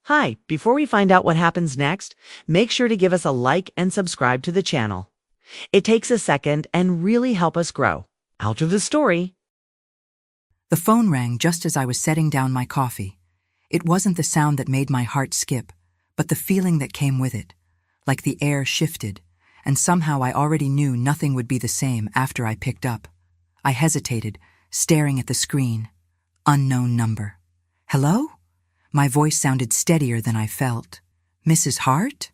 Hi, before we find out what happens next, make sure to give us a like and subscribe to the channel. It takes a second and really help us grow. Out of the story. The phone rang just as I was setting down my coffee. It wasn't the sound that made my heart skip, but the feeling that came with it, like the air shifted, and somehow I already knew nothing would be the same after I picked up. I hesitated, staring at the screen. Unknown number. Hello? My voice sounded steadier than I felt. Mrs. Hart?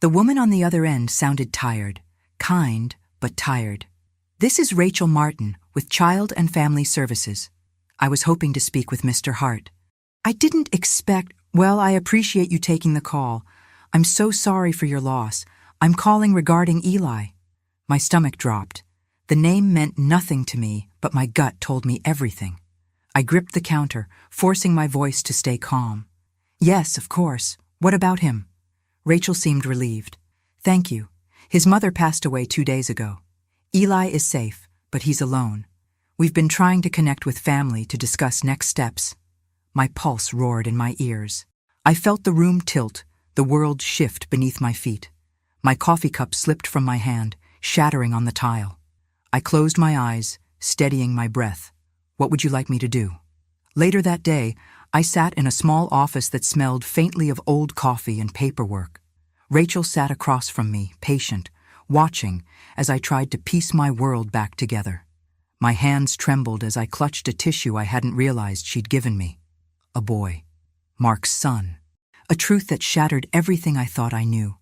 The woman on the other end sounded tired, kind, but tired. This is Rachel Martin with Child and Family Services. I was hoping to speak with Mr. Hart. I didn't expect— Well, I appreciate you taking the call. I'm so sorry for your loss. I'm calling regarding Eli. My stomach dropped. The name meant nothing to me, but my gut told me everything. I gripped the counter, forcing my voice to stay calm. Yes, of course. What about him? Rachel seemed relieved. Thank you. His mother passed away 2 days ago. Eli is safe, but he's alone. We've been trying to connect with family to discuss next steps. My pulse roared in my ears. I felt the room tilt, the world shift beneath my feet. My coffee cup slipped from my hand, shattering on the tile. I closed my eyes, steadying my breath. What would you like me to do? Later that day, I sat in a small office that smelled faintly of old coffee and paperwork. Rachel sat across from me, patient, watching as I tried to piece my world back together. My hands trembled as I clutched a tissue I hadn't realized she'd given me. A boy. Mark's son. A truth that shattered everything I thought I knew.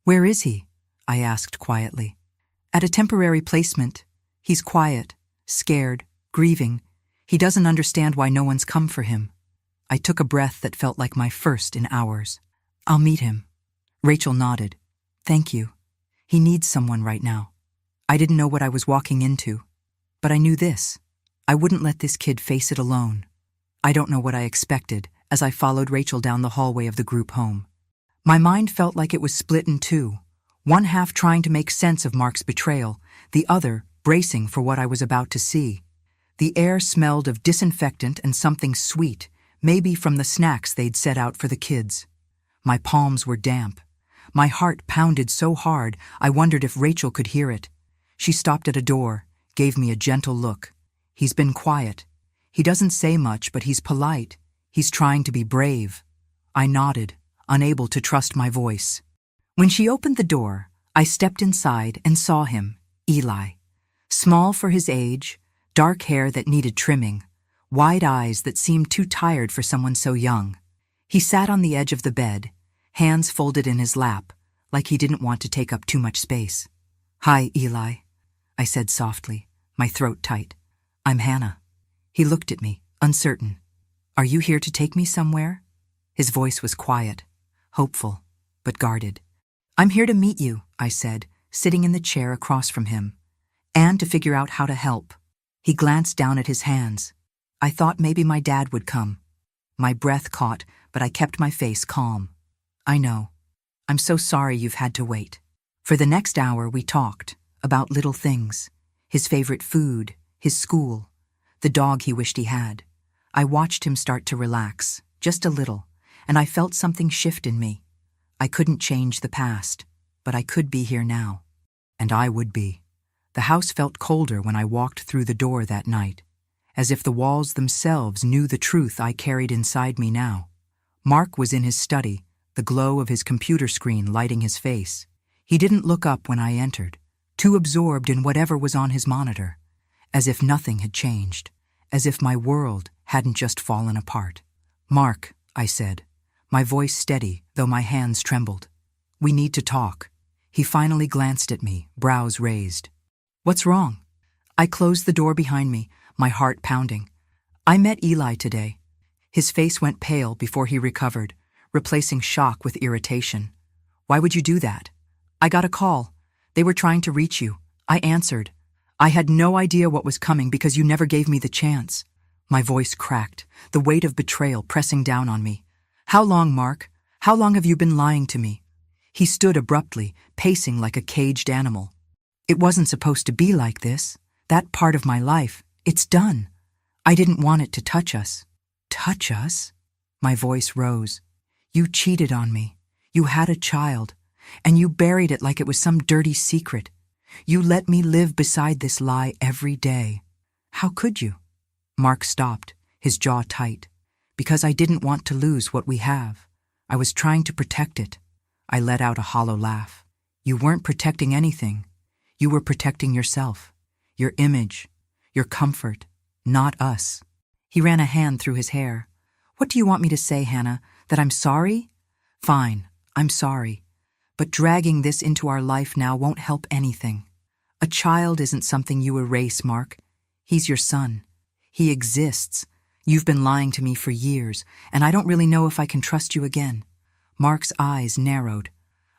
Where is he? I asked quietly. At a temporary placement. He's quiet, scared, grieving. He doesn't understand why no one's come for him. I took a breath that felt like my first in hours. I'll meet him. Rachel nodded. Thank you. He needs someone right now. I didn't know what I was walking into, but I knew this. I wouldn't let this kid face it alone. I don't know what I expected as I followed Rachel down the hallway of the group home. My mind felt like it was split in two, one half trying to make sense of Mark's betrayal, the other bracing for what I was about to see. The air smelled of disinfectant and something sweet, maybe from the snacks they'd set out for the kids. My palms were damp. My heart pounded so hard I wondered if Rachel could hear it. She stopped at a door, gave me a gentle look. He's been quiet. He doesn't say much, but he's polite. He's trying to be brave. I nodded, unable to trust my voice. When she opened the door, I stepped inside and saw him, Eli. Small for his age, dark hair that needed trimming, wide eyes that seemed too tired for someone so young. He sat on the edge of the bed, hands folded in his lap, like he didn't want to take up too much space. Hi, Eli, I said softly, my throat tight. I'm Hannah. He looked at me, uncertain. Are you here to take me somewhere? His voice was quiet, hopeful, but guarded. I'm here to meet you, I said, sitting in the chair across from him, and to figure out how to help. He glanced down at his hands. I thought maybe my dad would come. My breath caught, but I kept my face calm. I know. I'm so sorry you've had to wait. For the next hour we talked, about little things. His favorite food, his school, the dog he wished he had. I watched him start to relax, just a little, and I felt something shift in me. I couldn't change the past, but I could be here now. And I would be. The house felt colder when I walked through the door that night, as if the walls themselves knew the truth I carried inside me now. Mark was in his study, the glow of his computer screen lighting his face. He didn't look up when I entered, too absorbed in whatever was on his monitor, as if nothing had changed, as if my world hadn't just fallen apart. Mark, I said, my voice steady, though my hands trembled. We need to talk. He finally glanced at me, brows raised. What's wrong? I closed the door behind me, my heart pounding. I met Eli today. His face went pale before he recovered, replacing shock with irritation. Why would you do that? I got a call. They were trying to reach you. I answered. I had no idea what was coming because you never gave me the chance. My voice cracked, the weight of betrayal pressing down on me. How long, Mark? How long have you been lying to me? He stood abruptly, pacing like a caged animal. It wasn't supposed to be like this. That part of my life, it's done. I didn't want it to touch us. Touch us? My voice rose. You cheated on me. You had a child, and you buried it like it was some dirty secret. You let me live beside this lie every day. How could you? Mark stopped, his jaw tight. Because I didn't want to lose what we have. I was trying to protect it. I let out a hollow laugh. You weren't protecting anything. You were protecting yourself, your image, your comfort, not us. He ran a hand through his hair. What do you want me to say, Hannah? That I'm sorry? Fine, I'm sorry. But dragging this into our life now won't help anything. A child isn't something you erase, Mark. He's your son. He exists. You've been lying to me for years, and I don't really know if I can trust you again. Mark's eyes narrowed.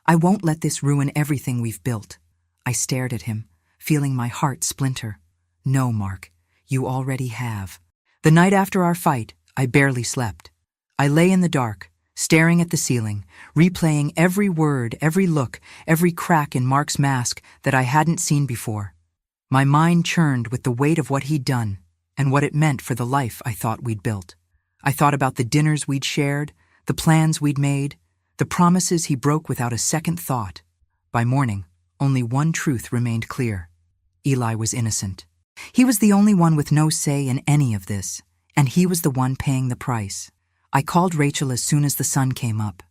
I won't let this ruin everything we've built. I stared at him, feeling my heart splinter. No, Mark, you already have. The night after our fight, I barely slept. I lay in the dark, staring at the ceiling, replaying every word, every look, every crack in Mark's mask that I hadn't seen before. My mind churned with the weight of what he'd done and what it meant for the life I thought we'd built. I thought about the dinners we'd shared, the plans we'd made, the promises he broke without a second thought. By morning, only one truth remained clear. Eli was innocent. He was the only one with no say in any of this, and he was the one paying the price. I called Rachel as soon as the sun came up.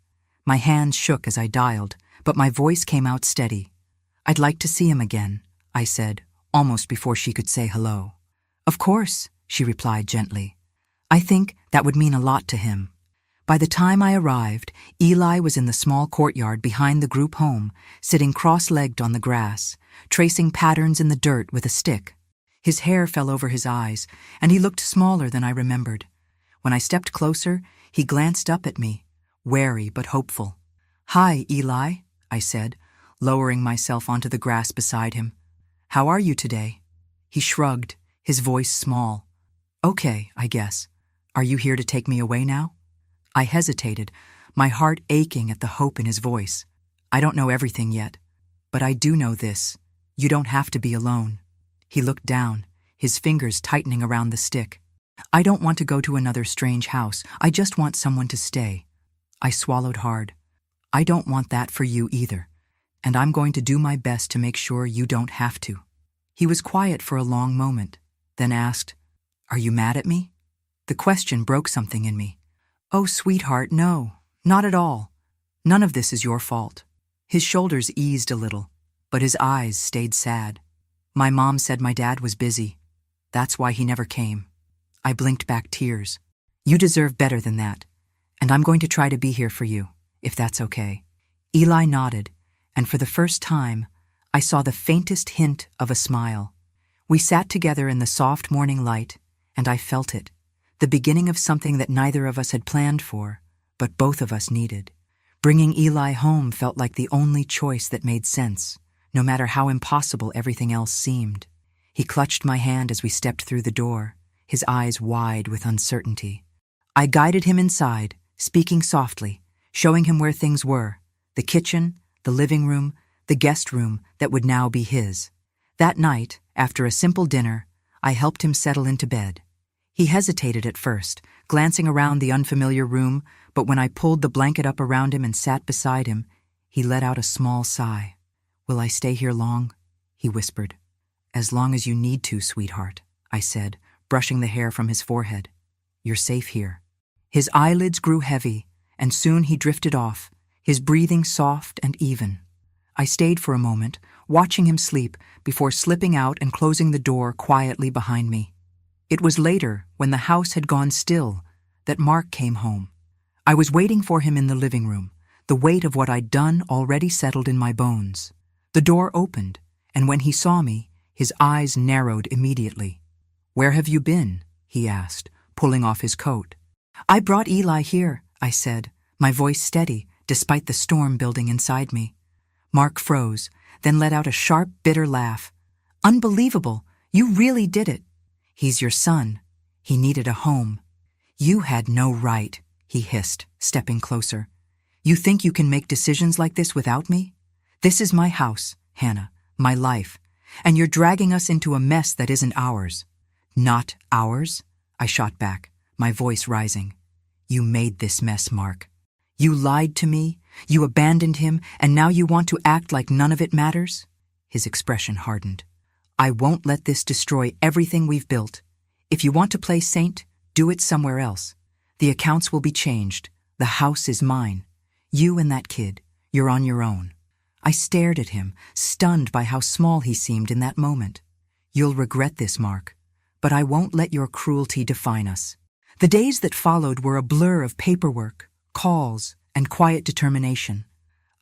My hands shook as I dialed, but my voice came out steady. I'd like to see him again, I said, almost before she could say hello. Of course, she replied gently. I think that would mean a lot to him. By the time I arrived, Eli was in the small courtyard behind the group home, sitting cross-legged on the grass, tracing patterns in the dirt with a stick. His hair fell over his eyes, and he looked smaller than I remembered. When I stepped closer, he glanced up at me, wary but hopeful. Hi, Eli, I said, lowering myself onto the grass beside him. How are you today? He shrugged, his voice small. Okay, I guess. Are you here to take me away now? I hesitated, my heart aching at the hope in his voice. I don't know everything yet, but I do know this. You don't have to be alone. He looked down, his fingers tightening around the stick. I don't want to go to another strange house. I just want someone to stay. I swallowed hard. I don't want that for you either, and I'm going to do my best to make sure you don't have to. He was quiet for a long moment, then asked, Are you mad at me? The question broke something in me. Oh, sweetheart, no, not at all. None of this is your fault. His shoulders eased a little, but his eyes stayed sad. My mom said my dad was busy. That's why he never came. I blinked back tears. You deserve better than that, and I'm going to try to be here for you, if that's okay. Eli nodded, and for the first time, I saw the faintest hint of a smile. We sat together in the soft morning light, and I felt it, the beginning of something that neither of us had planned for, but both of us needed. Bringing Eli home felt like the only choice that made sense, no matter how impossible everything else seemed. He clutched my hand as we stepped through the door, his eyes wide with uncertainty. I guided him inside, speaking softly, showing him where things were, the kitchen, the living room, the guest room that would now be his. That night, after a simple dinner, I helped him settle into bed. He hesitated at first, glancing around the unfamiliar room, but when I pulled the blanket up around him and sat beside him, he let out a small sigh. Will I stay here long? He whispered. As long as you need to, sweetheart, I said, brushing the hair from his forehead. You're safe here. His eyelids grew heavy, and soon he drifted off, his breathing soft and even. I stayed for a moment, watching him sleep before slipping out and closing the door quietly behind me. It was later, when the house had gone still, that Mark came home. I was waiting for him in the living room, the weight of what I'd done already settled in my bones. The door opened, and when he saw me, his eyes narrowed immediately. Where have you been? He asked, pulling off his coat. I brought Eli here, I said, my voice steady, despite the storm building inside me. Mark froze, then let out a sharp, bitter laugh. Unbelievable! You really did it. He's your son. He needed a home. You had no right, he hissed, stepping closer. You think you can make decisions like this without me? This is my house, Hannah, my life, and you're dragging us into a mess that isn't ours. Not ours? I shot back, my voice rising. You made this mess, Mark. You lied to me, you abandoned him, and now you want to act like none of it matters? His expression hardened. I won't let this destroy everything we've built. If you want to play saint, do it somewhere else. The accounts will be changed. The house is mine. You and that kid, you're on your own. I stared at him, stunned by how small he seemed in that moment. You'll regret this, Mark, but I won't let your cruelty define us. The days that followed were a blur of paperwork, calls, and quiet determination.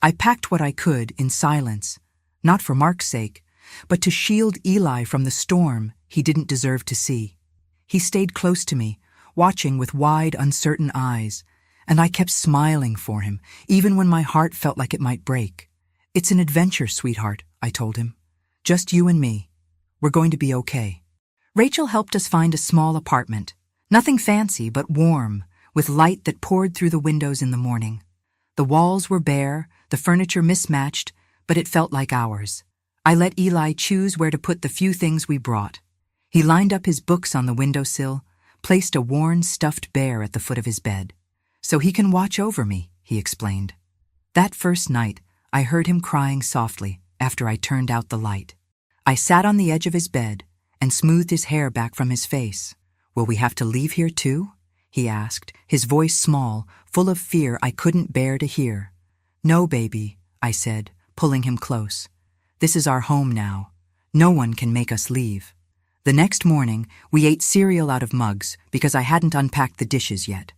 I packed what I could in silence, not for Mark's sake, but to shield Eli from the storm he didn't deserve to see. He stayed close to me, watching with wide, uncertain eyes, and I kept smiling for him, even when my heart felt like it might break. It's an adventure, sweetheart, I told him. Just you and me. We're going to be okay. Rachel helped us find a small apartment. Nothing fancy, but warm, with light that poured through the windows in the morning. The walls were bare, the furniture mismatched, but it felt like ours. I let Eli choose where to put the few things we brought. He lined up his books on the windowsill, placed a worn, stuffed bear at the foot of his bed. So he can watch over me, he explained. That first night, I heard him crying softly after I turned out the light. I sat on the edge of his bed and smoothed his hair back from his face. Will we have to leave here too? He asked, his voice small, full of fear I couldn't bear to hear. No, baby, I said, pulling him close. This is our home now. No one can make us leave. The next morning, we ate cereal out of mugs because I hadn't unpacked the dishes yet.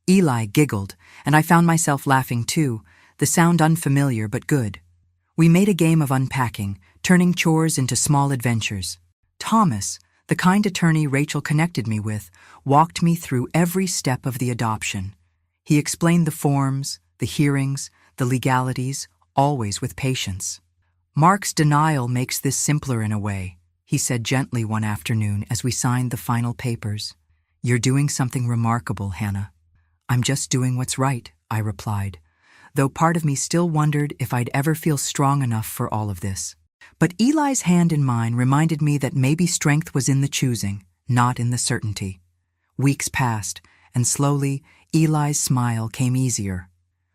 Eli giggled, and I found myself laughing too, the sound unfamiliar but good. We made a game of unpacking, turning chores into small adventures. Thomas, the kind attorney Rachel connected me with, walked me through every step of the adoption. He explained the forms, the hearings, the legalities, always with patience. Mark's denial makes this simpler in a way, he said gently one afternoon as we signed the final papers. You're doing something remarkable, Hannah. I'm just doing what's right, I replied, though part of me still wondered if I'd ever feel strong enough for all of this. But Eli's hand in mine reminded me that maybe strength was in the choosing, not in the certainty. Weeks passed, and slowly, Eli's smile came easier.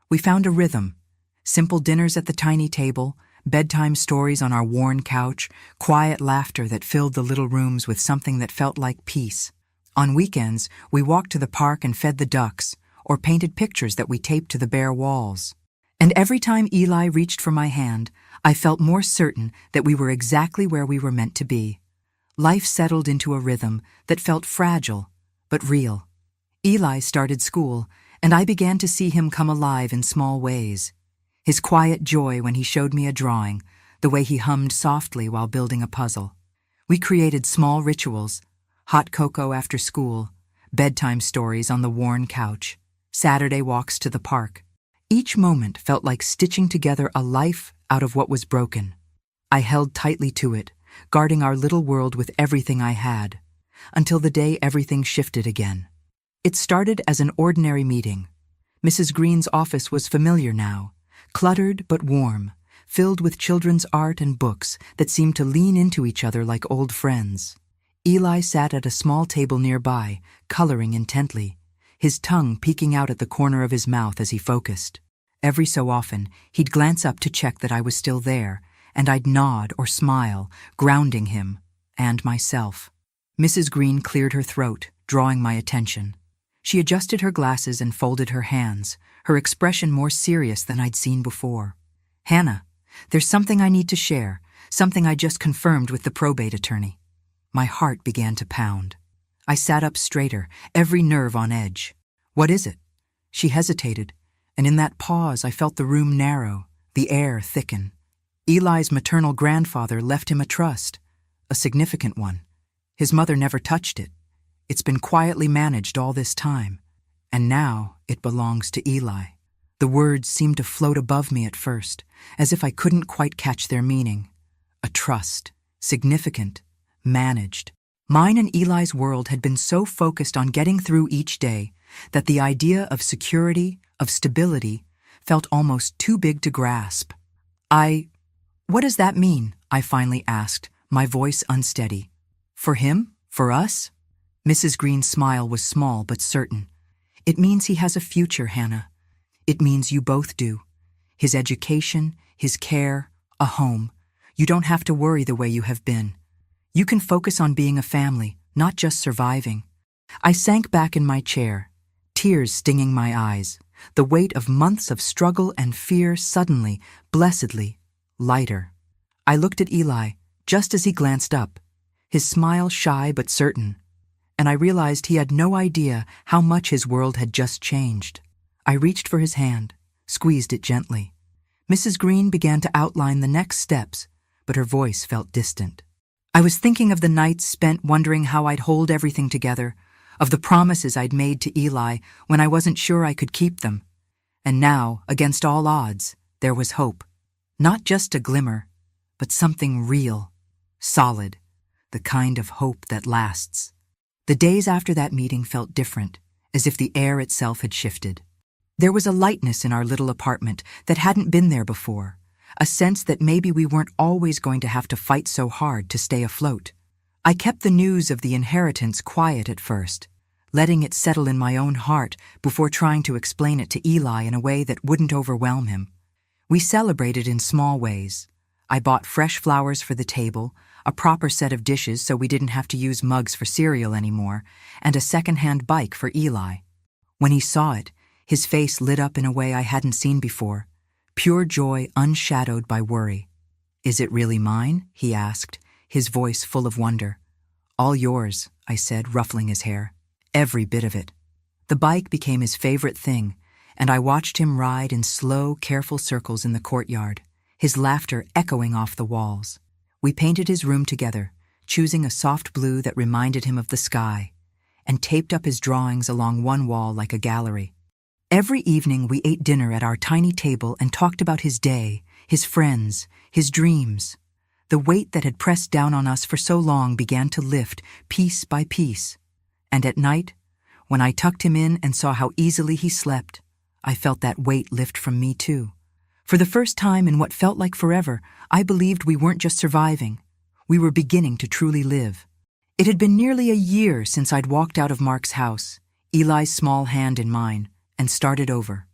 We found a rhythm. Simple dinners at the tiny table, bedtime stories on our worn couch, quiet laughter that filled the little rooms with something that felt like peace. On weekends, we walked to the park and fed the ducks, or painted pictures that we taped to the bare walls. And every time Eli reached for my hand, I felt more certain that we were exactly where we were meant to be. Life settled into a rhythm that felt fragile, but real. Eli started school, and I began to see him come alive in small ways. His quiet joy when he showed me a drawing, the way he hummed softly while building a puzzle. We created small rituals, hot cocoa after school, bedtime stories on the worn couch, Saturday walks to the park. Each moment felt like stitching together a life out of what was broken. I held tightly to it, guarding our little world with everything I had, until the day everything shifted again. It started as an ordinary meeting. Mrs. Green's office was familiar now, cluttered but warm, filled with children's art and books that seemed to lean into each other like old friends. Eli sat at a small table nearby, coloring intently, his tongue peeking out at the corner of his mouth as he focused. Every so often, he'd glance up to check that I was still there, and I'd nod or smile, grounding him and myself. Mrs. Green cleared her throat, drawing my attention. She adjusted her glasses and folded her hands, her expression more serious than I'd seen before. Hannah, there's something I need to share, something I just confirmed with the probate attorney. My heart began to pound. I sat up straighter, every nerve on edge. What is it? She hesitated, and in that pause I felt the room narrow, the air thicken. Eli's maternal grandfather left him a trust, a significant one. His mother never touched it. It's been quietly managed all this time, and now it belongs to Eli. The words seemed to float above me at first, as if I couldn't quite catch their meaning. A trust, significant, managed. Mine and Eli's world had been so focused on getting through each day that the idea of security, of stability, felt almost too big to grasp. What does that mean? I finally asked, my voice unsteady. For him? For us? Mrs. Green's smile was small but certain. It means he has a future, Hannah. It means you both do. His education, his care, a home. You don't have to worry the way you have been. You can focus on being a family, not just surviving. I sank back in my chair, tears stinging my eyes, the weight of months of struggle and fear suddenly, blessedly, lighter. I looked at Eli, just as he glanced up, his smile shy but certain, and I realized he had no idea how much his world had just changed. I reached for his hand, squeezed it gently. Mrs. Green began to outline the next steps, but her voice felt distant. I was thinking of the nights spent wondering how I'd hold everything together, of the promises I'd made to Eli when I wasn't sure I could keep them. And now, against all odds, there was hope. Not just a glimmer, but something real, solid, the kind of hope that lasts. The days after that meeting felt different, as if the air itself had shifted. There was a lightness in our little apartment that hadn't been there before, a sense that maybe we weren't always going to have to fight so hard to stay afloat. I kept the news of the inheritance quiet at first, letting it settle in my own heart before trying to explain it to Eli in a way that wouldn't overwhelm him. We celebrated in small ways. I bought fresh flowers for the table, a proper set of dishes so we didn't have to use mugs for cereal anymore, and a second-hand bike for Eli. When he saw it, his face lit up in a way I hadn't seen before, pure joy unshadowed by worry. "Is it really mine?" he asked, his voice full of wonder. "All yours," I said, ruffling his hair. "Every bit of it." The bike became his favorite thing, and I watched him ride in slow, careful circles in the courtyard, his laughter echoing off the walls. We painted his room together, choosing a soft blue that reminded him of the sky, and taped up his drawings along one wall like a gallery. Every evening we ate dinner at our tiny table and talked about his day, his friends, his dreams. The weight that had pressed down on us for so long began to lift piece by piece. And at night, when I tucked him in and saw how easily he slept, I felt that weight lift from me too. For the first time in what felt like forever, I believed we weren't just surviving. We were beginning to truly live. It had been nearly a year since I'd walked out of Mark's house, Eli's small hand in mine, and started over.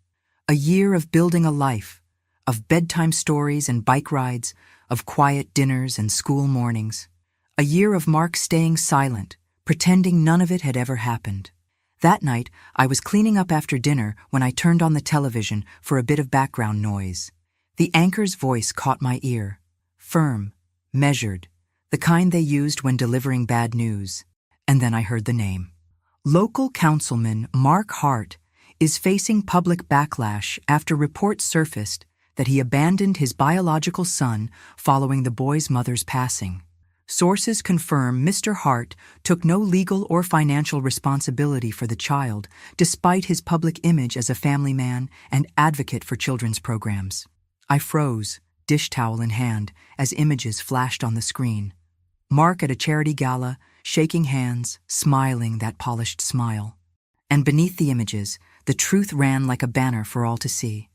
A year of building a life, of bedtime stories and bike rides, of quiet dinners and school mornings. A year of Mark staying silent, pretending none of it had ever happened. That night, I was cleaning up after dinner when I turned on the television for a bit of background noise. The anchor's voice caught my ear, firm, measured, the kind they used when delivering bad news. And then I heard the name. Local councilman Mark Hart is facing public backlash after reports surfaced that he abandoned his biological son following the boy's mother's passing. Sources confirm Mr. Hart took no legal or financial responsibility for the child, despite his public image as a family man and advocate for children's programs. I froze, dish towel in hand, as images flashed on the screen. Mark at a charity gala, shaking hands, smiling that polished smile. And beneath the images, the truth ran like a banner for all to see.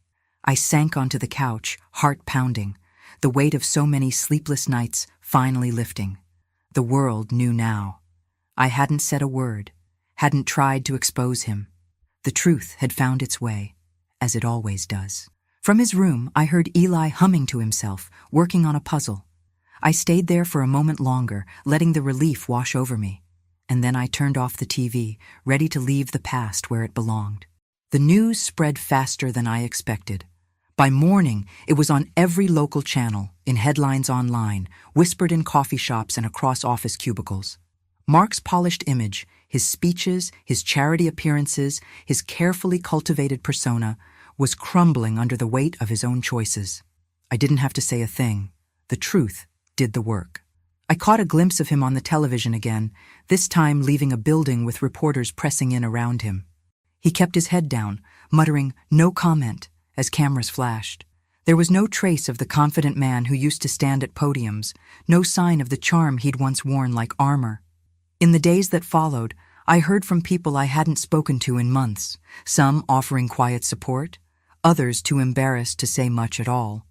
I sank onto the couch, heart pounding, the weight of so many sleepless nights finally lifting. The world knew now. I hadn't said a word, hadn't tried to expose him. The truth had found its way, as it always does. From his room, I heard Eli humming to himself, working on a puzzle. I stayed there for a moment longer, letting the relief wash over me. And then I turned off the TV, ready to leave the past where it belonged. The news spread faster than I expected. By morning, it was on every local channel, in headlines online, whispered in coffee shops and across office cubicles. Mark's polished image, his speeches, his charity appearances, his carefully cultivated persona, was crumbling under the weight of his own choices. I didn't have to say a thing. The truth did the work. I caught a glimpse of him on the television again, this time leaving a building with reporters pressing in around him. He kept his head down, muttering, "No comment," as cameras flashed. There was no trace of the confident man who used to stand at podiums, no sign of the charm he'd once worn like armor. In the days that followed, I heard from people I hadn't spoken to in months, some offering quiet support, others too embarrassed to say much at all.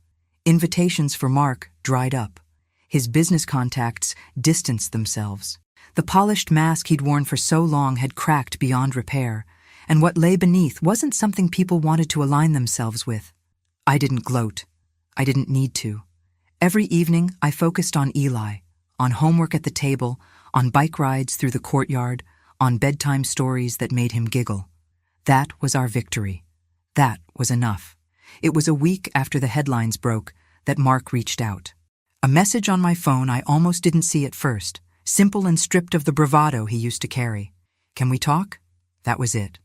Invitations for Mark dried up. His business contacts distanced themselves. The polished mask he'd worn for so long had cracked beyond repair, and what lay beneath wasn't something people wanted to align themselves with. I didn't gloat. I didn't need to. Every evening, I focused on Eli, on homework at the table, on bike rides through the courtyard, on bedtime stories that made him giggle. That was our victory. That was enough. It was a week after the headlines broke that Mark reached out. A message on my phone I almost didn't see at first, simple and stripped of the bravado he used to carry. "Can we talk?" That was it.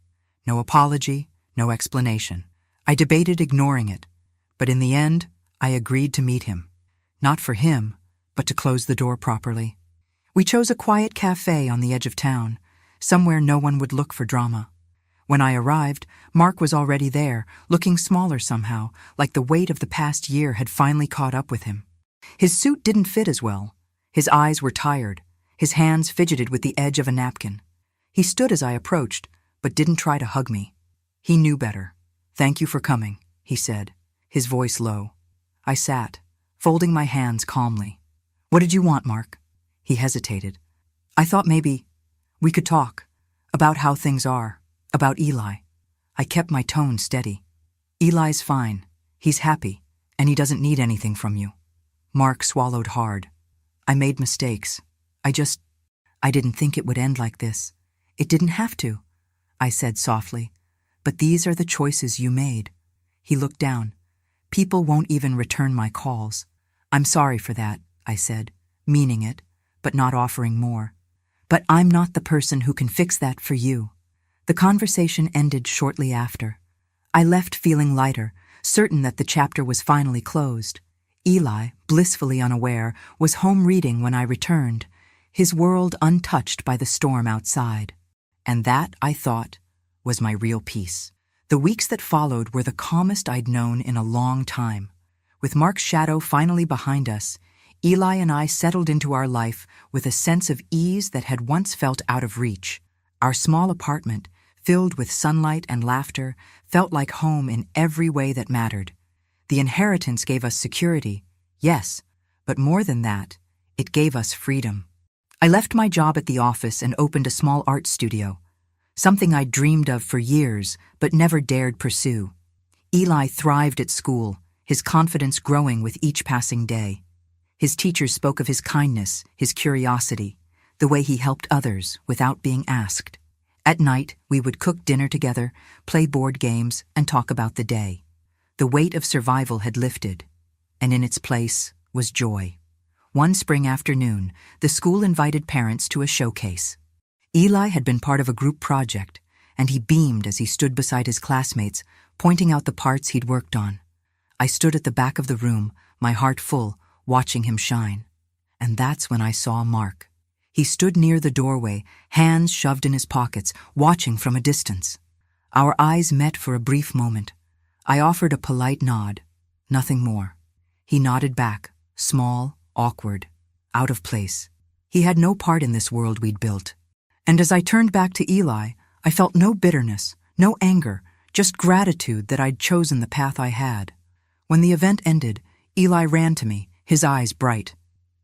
No apology, no explanation. I debated ignoring it, but in the end, I agreed to meet him. Not for him, but to close the door properly. We chose a quiet cafe on the edge of town, somewhere no one would look for drama. When I arrived, Mark was already there, looking smaller somehow, like the weight of the past year had finally caught up with him. His suit didn't fit as well. His eyes were tired. His hands fidgeted with the edge of a napkin. He stood as I approached, but didn't try to hug me. He knew better. "Thank you for coming," he said, his voice low. I sat, folding my hands calmly. "What did you want, Mark?" He hesitated. "I thought maybe we could talk about how things are, about Eli." I kept my tone steady. "Eli's fine. He's happy, and he doesn't need anything from you." Mark swallowed hard. "I made mistakes. I didn't think it would end like this. It didn't have to," I said softly. "But these are the choices you made." He looked down. "People won't even return my calls." "I'm sorry for that," I said, meaning it, but not offering more. "But I'm not the person who can fix that for you." The conversation ended shortly after. I left feeling lighter, certain that the chapter was finally closed. Eli, blissfully unaware, was home reading when I returned, his world untouched by the storm outside. And that, I thought, was my real peace. The weeks that followed were the calmest I'd known in a long time. With Mark's shadow finally behind us, Eli and I settled into our life with a sense of ease that had once felt out of reach. Our small apartment, filled with sunlight and laughter, felt like home in every way that mattered. The inheritance gave us security, yes, but more than that, it gave us freedom. I left my job at the office and opened a small art studio, something I'd dreamed of for years but never dared pursue. Eli thrived at school, his confidence growing with each passing day. His teachers spoke of his kindness, his curiosity, the way he helped others without being asked. At night, we would cook dinner together, play board games, and talk about the day. The weight of survival had lifted, and in its place was joy. One spring afternoon, the school invited parents to a showcase. Eli had been part of a group project, and he beamed as he stood beside his classmates, pointing out the parts he'd worked on. I stood at the back of the room, my heart full, watching him shine. And that's when I saw Mark. He stood near the doorway, hands shoved in his pockets, watching from a distance. Our eyes met for a brief moment. I offered a polite nod, nothing more. He nodded back, small, awkward, out of place. He had no part in this world we'd built. And as I turned back to Eli, I felt no bitterness, no anger, just gratitude that I'd chosen the path I had. When the event ended, Eli ran to me, his eyes bright.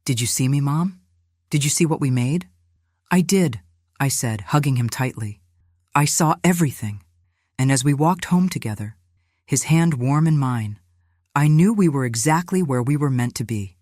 "Did you see me, Mom? Did you see what we made?" "I did," I said, hugging him tightly. "I saw everything." And as we walked home together, his hand warm in mine, I knew we were exactly where we were meant to be.